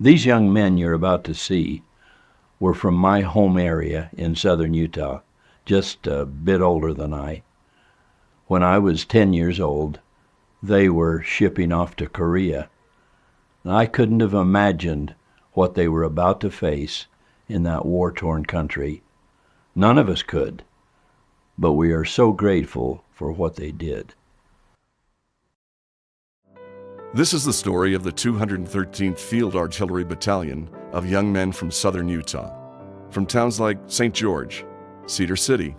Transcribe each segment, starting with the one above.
These young men you're about to see were from my home area in southern Utah, just a bit older than I. When I was 10 years old, they were shipping off to Korea. I couldn't have imagined what they were about to face in that war-torn country. None of us could, but we are so grateful for what they did. This is the story of the 213th Field Artillery Battalion of young men from southern Utah, from towns like St. George, Cedar City,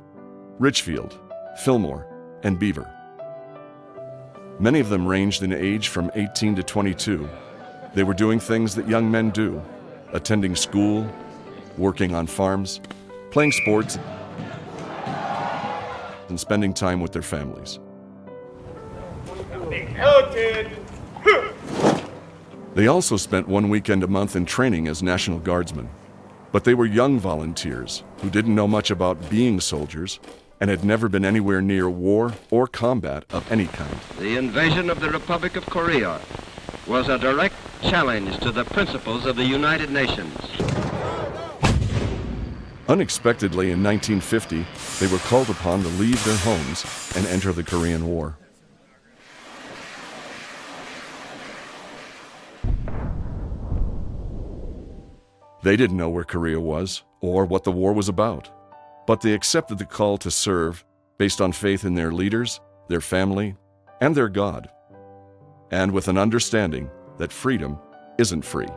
Richfield, Fillmore, and Beaver. Many of them ranged in age from 18 to 22. They were doing things that young men do, attending school, working on farms, playing sports, and spending time with their families. They also spent one weekend a month in training as National Guardsmen. But they were young volunteers who didn't know much about being soldiers and had never been anywhere near war or combat of any kind. The invasion of the Republic of Korea was a direct challenge to the principles of the United Nations. Unexpectedly, in 1950, they were called upon to leave their homes and enter the Korean War. They didn't know where Korea was or what the war was about, but they accepted the call to serve based on faith in their leaders, their family, and their God, and with an understanding that freedom isn't free.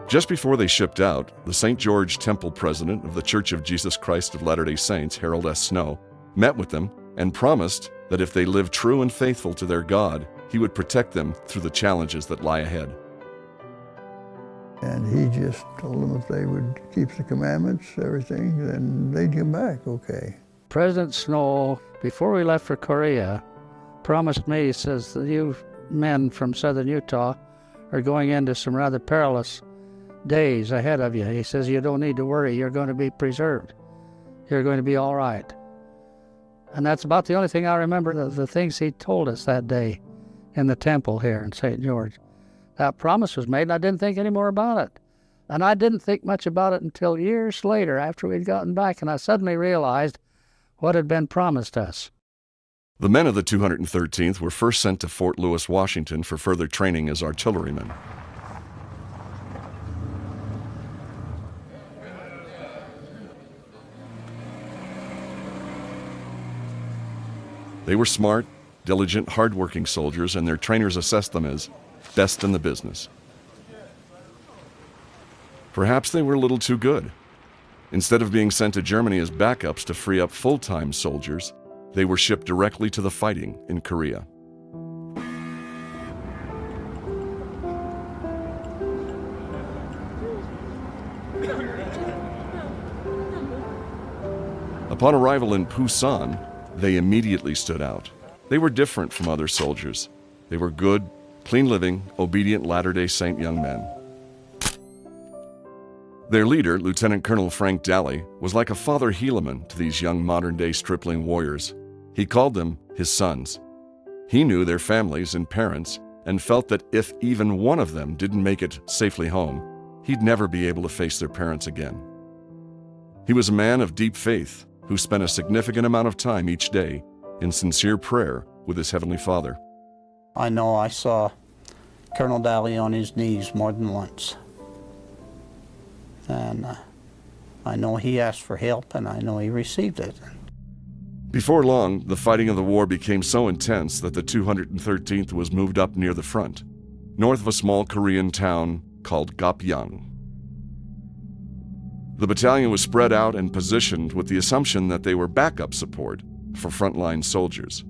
Just before they shipped out, the St. George Temple president of the Church of Jesus Christ of Latter-day Saints, Harold S. Snow, met with them and promised that if they lived true and faithful to their God, he would protect them through the challenges that lie ahead. And he just told them if they would keep the commandments, everything, then they'd come back okay. President Snow, before we left for Korea, promised me, he says, that you men from southern Utah are going into some rather perilous days ahead of you. He says, you don't need to worry, you're going to be preserved. You're going to be all right. And that's about the only thing I remember, the things he told us that day in the temple here in St. George. That promise was made, and I didn't think any more about it. And I didn't think much about it until years later, after we'd gotten back, and I suddenly realized what had been promised us. The men of the 213th were first sent to Fort Lewis, Washington for further training as artillerymen. They were smart, diligent, hard-working soldiers, and their trainers assessed them as best in the business. Perhaps they were a little too good. Instead of being sent to Germany as backups to free up full-time soldiers, they were shipped directly to the fighting in Korea. Upon arrival in Busan, they immediately stood out. They were different from other soldiers. They were good, clean-living, obedient Latter-day Saint young men. Their leader, Lieutenant Colonel Frank Daly, was like a father Helaman to these young modern-day stripling warriors. He called them his sons. He knew their families and parents and felt that if even one of them didn't make it safely home, he'd never be able to face their parents again. He was a man of deep faith who spent a significant amount of time each day in sincere prayer with his Heavenly Father. I know I saw Colonel Daly on his knees more than once. And I know he asked for help, and I know he received it. Before long, the fighting of the war became so intense that the 213th was moved up near the front, north of a small Korean town called Gapyeong. The battalion was spread out and positioned with the assumption that they were backup support for frontline soldiers.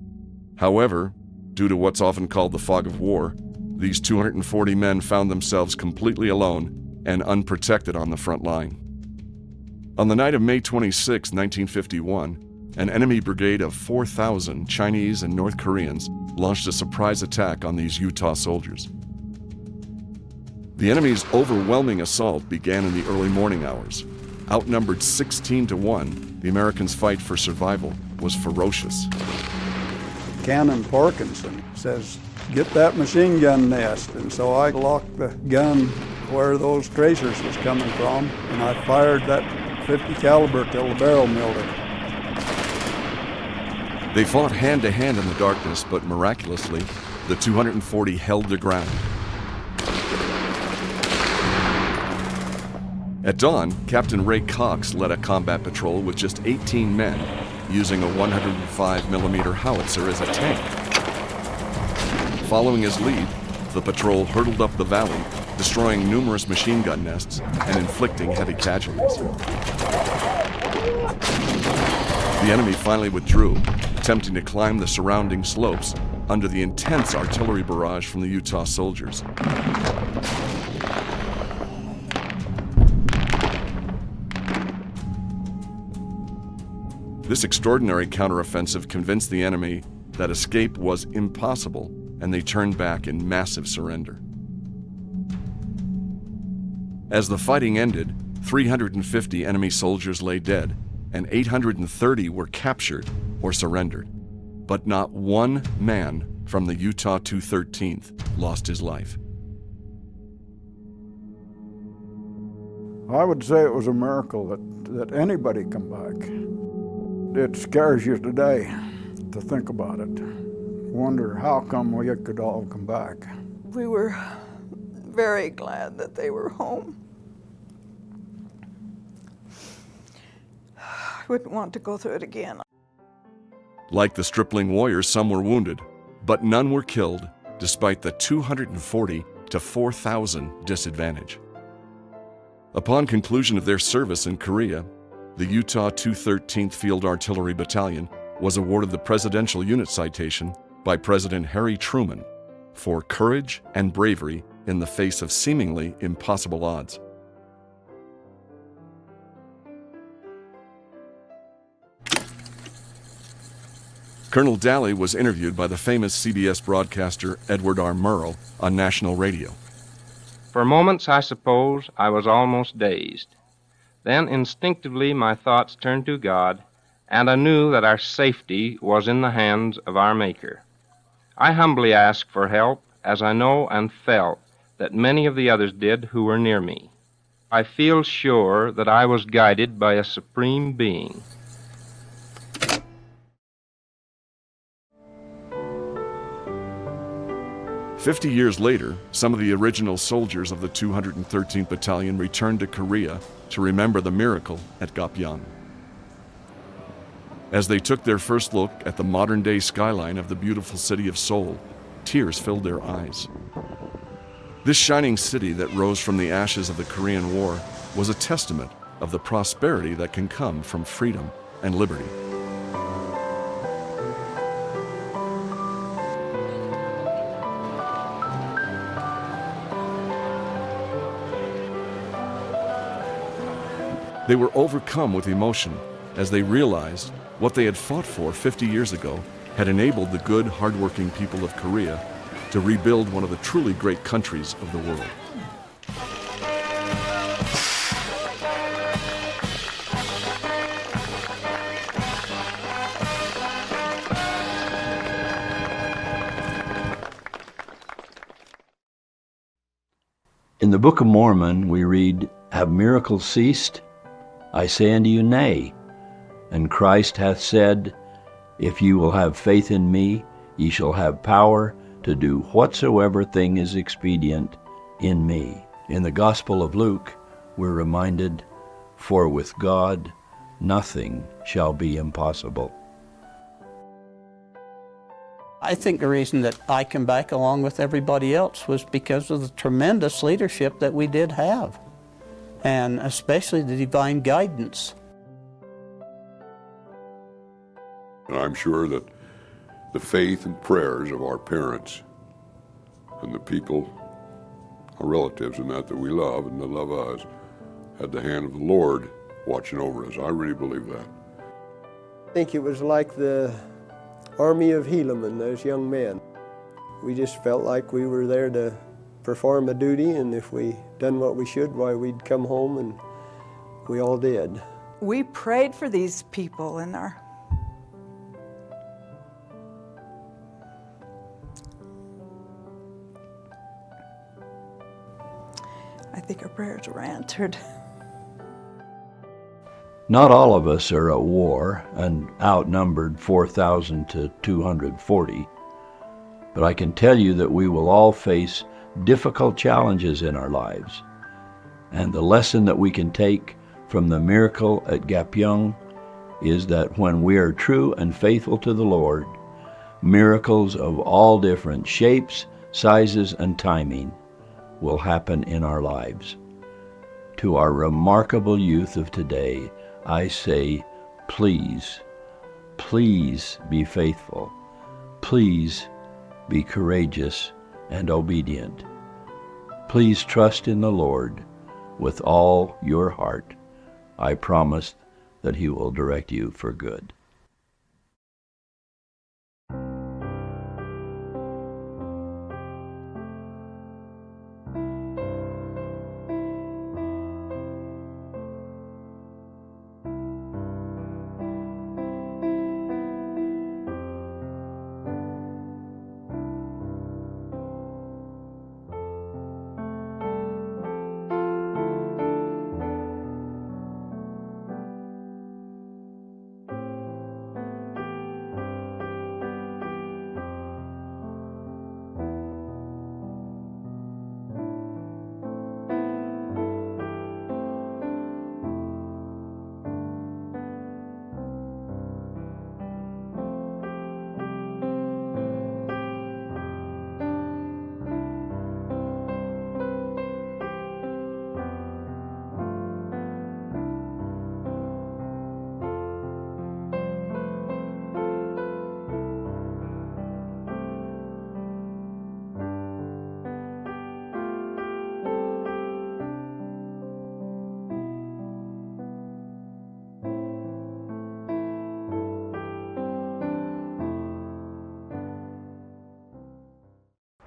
However, due to what's often called the fog of war, these 240 men found themselves completely alone and unprotected on the front line. On the night of May 26, 1951, an enemy brigade of 4,000 Chinese and North Koreans launched a surprise attack on these Utah soldiers. The enemy's overwhelming assault began in the early morning hours. Outnumbered 16-1, the Americans' fight for survival was ferocious. Canon Parkinson says get that machine gun nest. And so I locked the gun where those tracers was coming from, and I fired that 50 caliber till the barrel melted. They fought hand to hand in the darkness, but miraculously, the 240 held their ground. At dawn, Captain Ray Cox led a combat patrol with just 18 men, using a 105mm howitzer as a tank. Following his lead, the patrol hurtled up the valley, destroying numerous machine gun nests and inflicting heavy casualties. The enemy finally withdrew, attempting to climb the surrounding slopes under the intense artillery barrage from the Utah soldiers. This extraordinary counteroffensive convinced the enemy that escape was impossible, and they turned back in massive surrender. As the fighting ended, 350 enemy soldiers lay dead, and 830 were captured or surrendered. But not one man from the Utah 213th lost his life. I would say it was a miracle that anybody come back. It scares you today to think about it. Wonder how come we could all come back. We were very glad that they were home. I wouldn't want to go through it again. Like the stripling warriors, some were wounded, but none were killed, despite the 240 to 4,000 disadvantage. Upon conclusion of their service in Korea, the Utah 213th Field Artillery Battalion was awarded the Presidential Unit Citation by President Harry Truman for courage and bravery in the face of seemingly impossible odds. Colonel Daly was interviewed by the famous CBS broadcaster Edward R. Murrow on national radio. For moments, I suppose, I was almost dazed. Then instinctively my thoughts turned to God, and I knew that our safety was in the hands of our Maker. I humbly asked for help, as I know and felt that many of the others did who were near me. I feel sure that I was guided by a supreme being. "50 years later, some of the original soldiers of the 213th Battalion returned to Korea to remember the miracle at Gapyeong. As they took their first look at the modern-day skyline of the beautiful city of Seoul, tears filled their eyes. This shining city that rose from the ashes of the Korean War was a testament of the prosperity that can come from freedom and liberty. They were overcome with emotion as they realized what they had fought for 50 years ago had enabled the good, hardworking people of Korea to rebuild one of the truly great countries of the world. In the Book of Mormon, we read, "Have miracles ceased? I say unto you, nay. And Christ hath said, If you will have faith in me, ye shall have power to do whatsoever thing is expedient in me." In the Gospel of Luke, we're reminded, "For with God nothing shall be impossible." I think the reason that I came back along with everybody else was because of the tremendous leadership that we did have, and especially the divine guidance. And I'm sure that the faith and prayers of our parents and the people, our relatives and that we love and that love us, had the hand of the Lord watching over us. I really believe that. I think it was like the army of Helaman, those young men. We just felt like we were there to perform a duty, and if we done what we should, why, we'd come home, and we all did. We prayed for these people in our I think our prayers were answered. Not all of us are at war and outnumbered 4,000 to 240, but I can tell you that we will all face difficult challenges in our lives. And the lesson that we can take from the miracle at Gapyeong is that when we are true and faithful to the Lord, miracles of all different shapes, sizes, and timing will happen in our lives. To our remarkable youth of today, I say, please, please be faithful. Please be courageous and obedient. Please trust in the Lord with all your heart. I promise that He will direct you for good.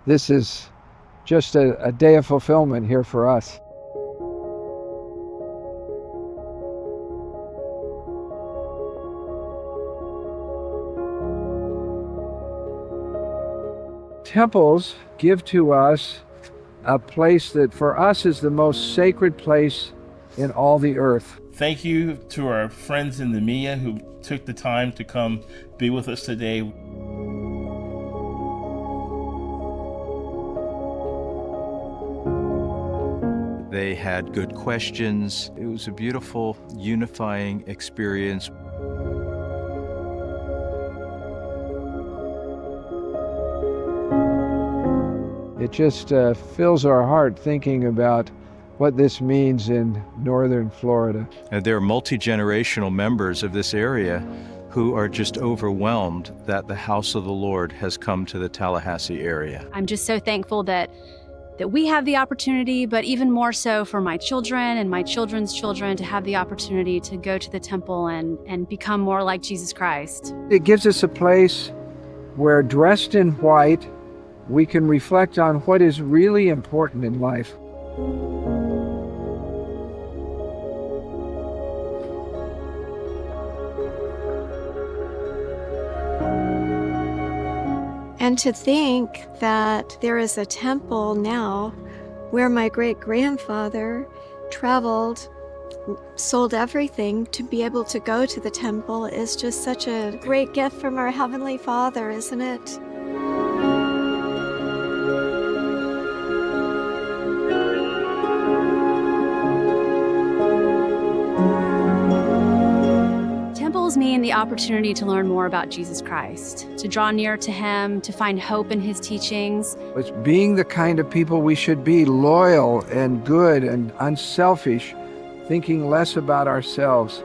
This is just a day of fulfillment here for us. Temples give to us a place that for us is the most sacred place in all the earth. Thank you to our friends in the MIA who took the time to come be with us today. They had good questions. It was a beautiful, unifying experience. It just fills our heart thinking about what this means in northern Florida. And there are multi-generational members of this area who are just overwhelmed that the house of the Lord has come to the Tallahassee area. I'm just so thankful that we have the opportunity, but even more so for my children and my children's children to have the opportunity to go to the temple and become more like Jesus Christ. It gives us a place where, dressed in white, we can reflect on what is really important in life. And to think that there is a temple now where my great-grandfather traveled, sold everything to be able to go to the temple is just such a great gift from our Heavenly Father, isn't it? Temples mean the opportunity to learn more about Jesus Christ, to draw near to Him, to find hope in His teachings. It's being the kind of people we should be, loyal and good and unselfish, thinking less about ourselves.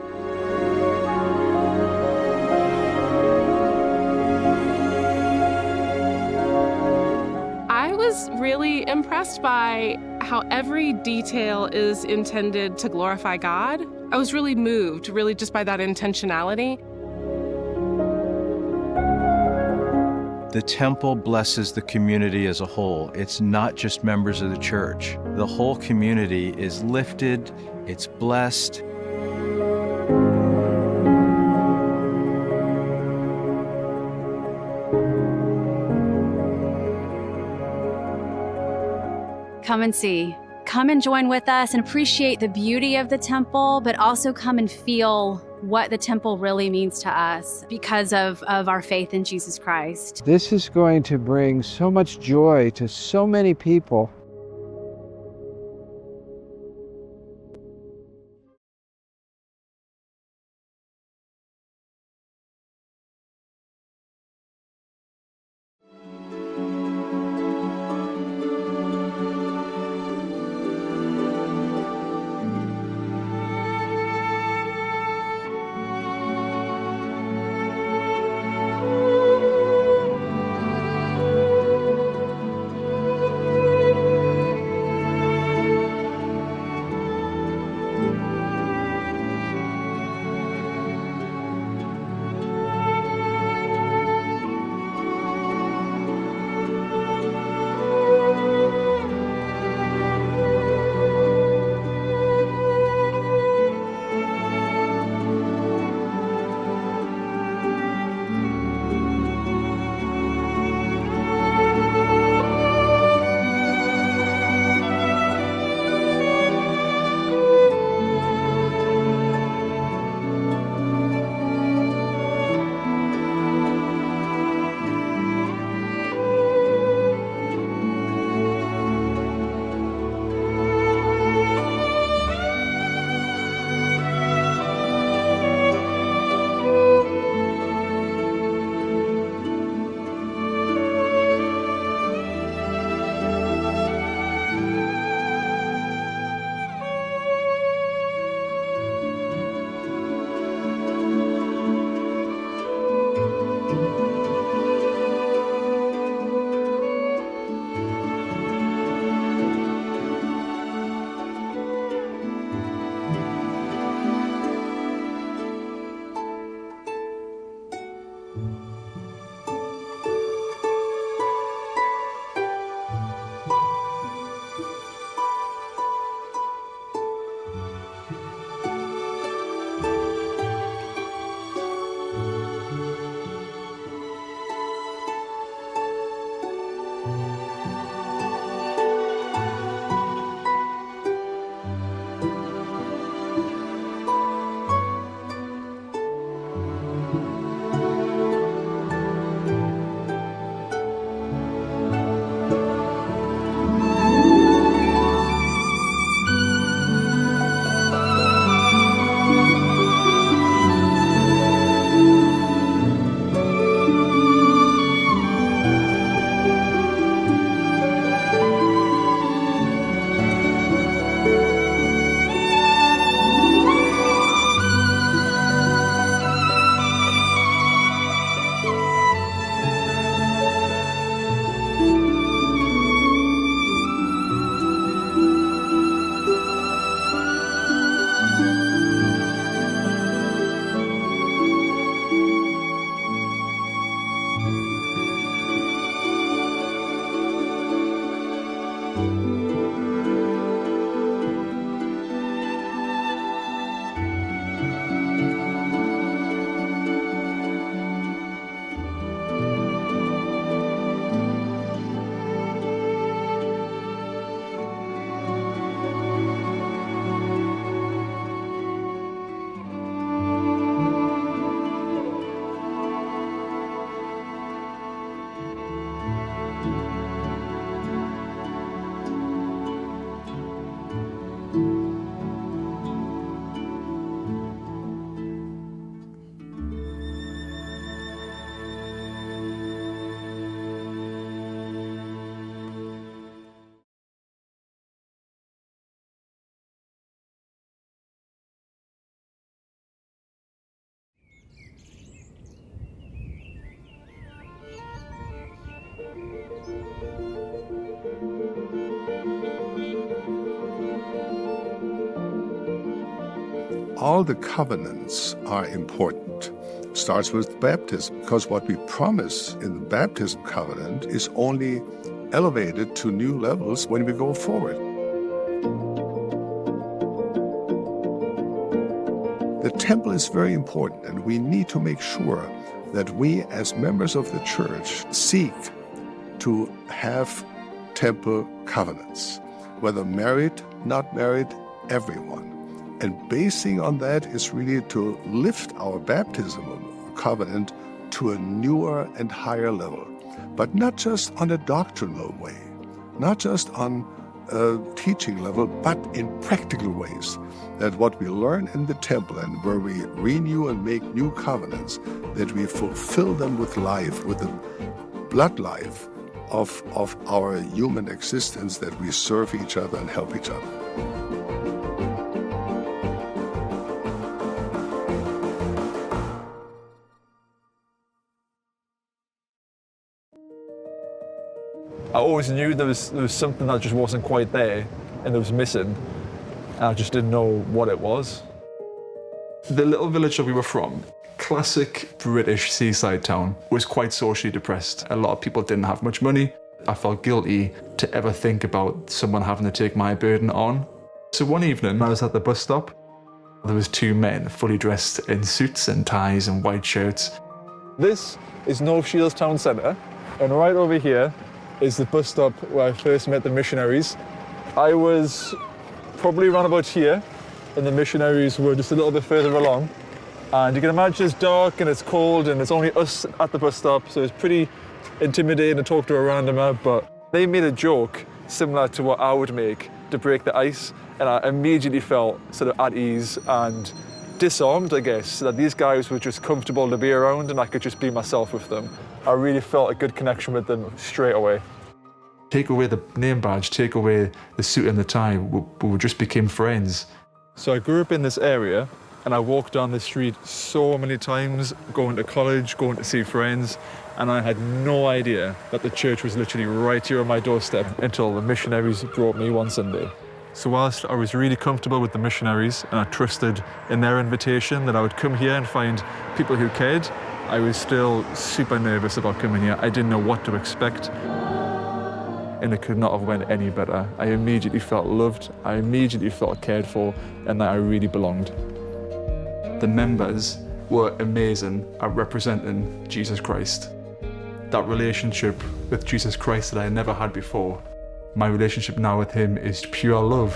I was really impressed by how every detail is intended to glorify God. I was really moved, really just by that intentionality. The temple blesses the community as a whole. It's not just members of the church. The whole community is lifted, it's blessed. Come and see. come and join with us and appreciate the beauty of the temple, but also come and feel what the temple really means to us because of our faith in Jesus Christ. This is going to bring so much joy to so many people. All the covenants are important. Starts with baptism, because what we promise in the baptism covenant is only elevated to new levels when we go forward. The temple is very important, and we need to make sure that we, as members of the church, seek to have temple covenants. whether married, not married, everyone. And basing on that is really to lift our baptismal covenant to a newer and higher level. But not just on a doctrinal way, not just on a teaching level, but in practical ways. That what we learn in the temple and where we renew and make new covenants, that we fulfill them with life, with the blood life of our human existence, that we serve each other and help each other. I always knew there was something that just wasn't quite there and it was missing. I just didn't know what it was. The little village that we were from, classic British seaside town, was quite socially depressed. A lot of people didn't have much money. I felt guilty to ever think about someone having to take my burden on. So one evening, I was at the bus stop. There was two men fully dressed in suits and ties and white shirts. This is North Shields Town Centre, and right over here is the bus stop where I first met the missionaries. I was probably around about here, and the missionaries were just a little bit further along. And you can imagine it's dark and it's cold and it's only us at the bus stop, so it's pretty intimidating to talk to a randomer, but they made a joke similar to what I would make to break the ice, and I immediately felt sort of at ease and disarmed, I guess, that these guys were just comfortable to be around and I could just be myself with them. I really felt a good connection with them straight away. Take away the name badge, take away the suit and the tie, we just became friends. So I grew up in this area and I walked down the street so many times, going to college, going to see friends, and I had no idea that the church was literally right here on my doorstep until the missionaries brought me one Sunday. So whilst I was really comfortable with the missionaries and I trusted in their invitation that I would come here and find people who cared, I was still super nervous about coming here. I didn't know what to expect. And it could not have went any better. I immediately felt loved, I immediately felt cared for, and that I really belonged. The members were amazing at representing Jesus Christ. That relationship with Jesus Christ that I never had before, my relationship now with him is pure love.